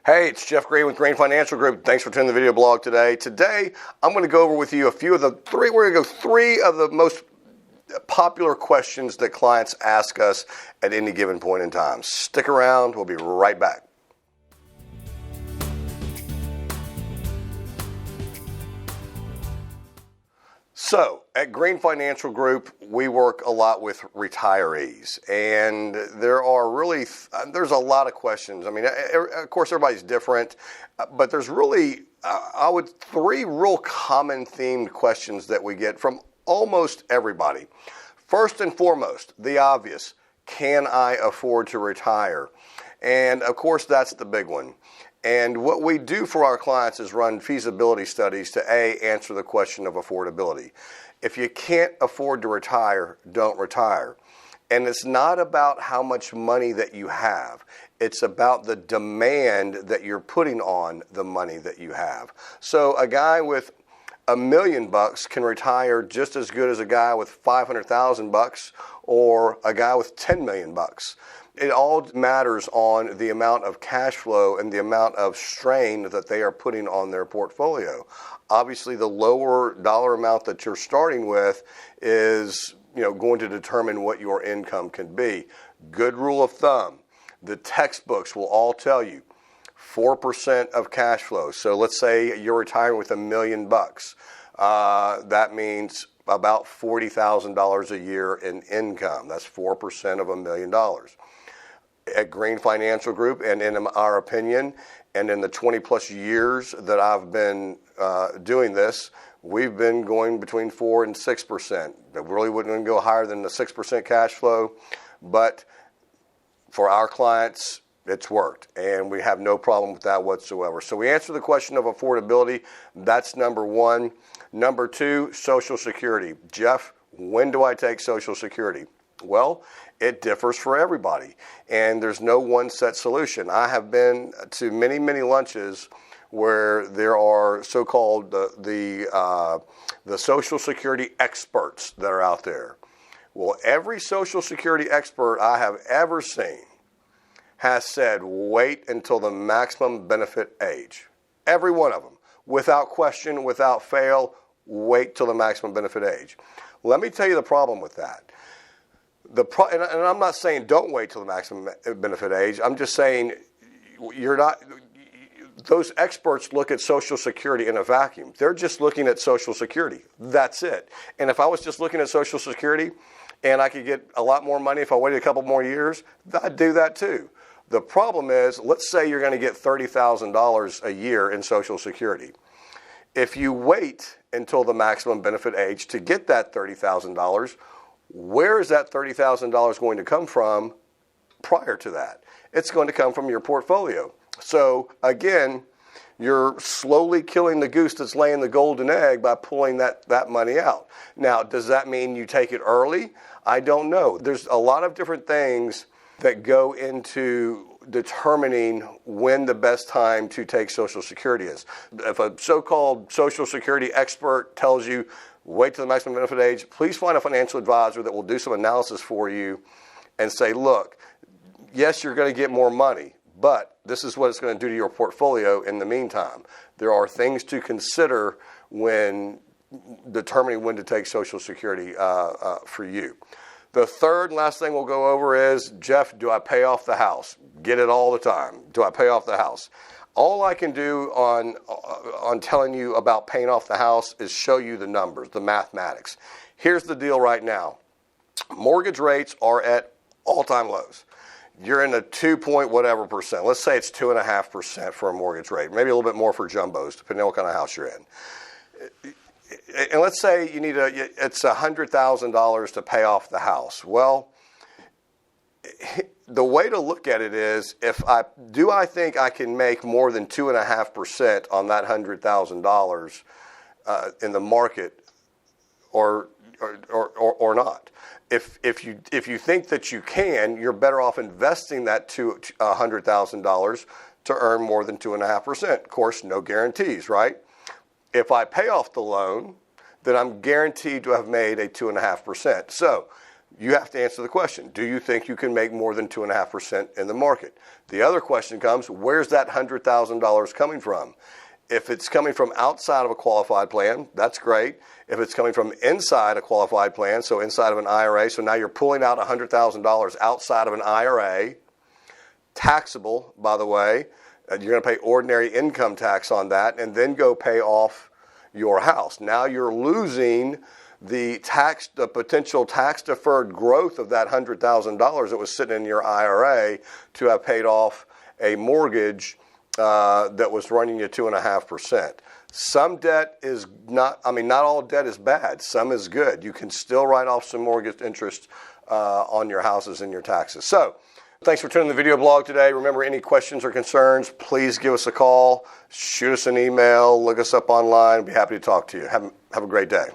Hey, it's Jeff Gray with Grain Financial Group. Thanks for tuning the video blog today. Today, I'm going to go over with you three of the most popular questions that clients ask us at any given point in time. Stick around. We'll be right back. So, at Grain Financial Group, we work a lot with retirees, and there's a lot of questions. I mean, of course, everybody's different, but there's really, three real common themed questions that we get from almost everybody. First and foremost, the obvious, can I afford to retire? And of course, that's the big one. And what we do for our clients is run feasibility studies to answer the question of affordability. If you can't afford to retire, don't retire. And it's not about how much money that you have. It's about the demand that you're putting on the money that you have. So a guy with $1 million can retire just as good as a guy with $500,000 or a guy with $10 million. It all matters on the amount of cash flow and the amount of strain that they are putting on their portfolio. Obviously, the lower dollar amount that you're starting with is, going to determine what your income can be. Good rule of thumb, the textbooks will all tell you 4% of cash flow. So let's say you're retiring with $1 million. That means about $40,000 a year in income. That's 4% of $1 million. At Grain Financial Group, and in our opinion, and in the 20 plus years that I've been doing this, we've been going between 4 and 6%. We really wouldn't go higher than the 6% cash flow, but for our clients, it's worked, and we have no problem with that whatsoever. So we answer the question of affordability. That's number one. Number two, Social Security. Jeff, when do I take Social Security? Well, it differs for everybody, and there's no one set solution. I have been to many, many lunches where there are so-called the Social Security experts that are out there. Well, every Social Security expert I have ever seen has said, wait until the maximum benefit age. Every one of them, without question, without fail, wait till the maximum benefit age. Let me tell you the problem with that. And I'm not saying don't wait till the maximum benefit age. I'm just saying those experts look at Social Security in a vacuum. They're just looking at Social Security. That's it. And if I was just looking at Social Security and I could get a lot more money if I waited a couple more years, I'd do that too. The problem is, let's say you're going to get $30,000 a year in Social Security. If you wait until the maximum benefit age to get that $30,000, where is that $30,000 going to come from prior to that? It's going to come from your portfolio. So again, you're slowly killing the goose that's laying the golden egg by pulling that money out. Now, does that mean you take it early? I don't know. There's a lot of different things that go into determining when the best time to take Social Security is. If a so-called Social Security expert tells you, wait till the maximum benefit age, please find a financial advisor that will do some analysis for you and say, look, yes, you're going to get more money, but this is what it's going to do to your portfolio in the meantime. There are things to consider when determining when to take Social Security for you. The third and last thing we'll go over is, Jeff, do I pay off the house? Get it all the time. Do I pay off the house? All I can do on telling you about paying off the house is show you the numbers, the mathematics. Here's the deal right now. Mortgage rates are at all-time lows. You're in the 2-point-whatever%. Let's say it's 2.5% for a mortgage rate, maybe a little bit more for jumbos, depending on what kind of house you're in. And let's say it's $100,000 to pay off the house. Well, the way to look at it is, I think I can make more than 2.5% on that $100,000 in the market, or not. If you think that you can, you're better off investing that $100,000 to earn more than 2.5%. Of course, no guarantees, right? If I pay off the loan, then I'm guaranteed to have made a 2.5%. So you have to answer the question. Do you think you can make more than 2.5% in the market? The other question comes, where's that $100,000 coming from? If it's coming from outside of a qualified plan, that's great. If it's coming from inside a qualified plan, so inside of an IRA, so now you're pulling out $100,000 outside of an IRA, taxable, by the way, you're going to pay ordinary income tax on that and then go pay off your house. Now you're losing the potential tax-deferred growth of that $100,000 that was sitting in your IRA to have paid off a mortgage that was running you 2.5%. Some debt is not all debt is bad. Some is good. You can still write off some mortgage interest on your houses and your taxes. So, thanks for tuning in the video blog today. Remember, any questions or concerns, please give us a call, shoot us an email, look us up online. Be happy to talk to you. Have a great day.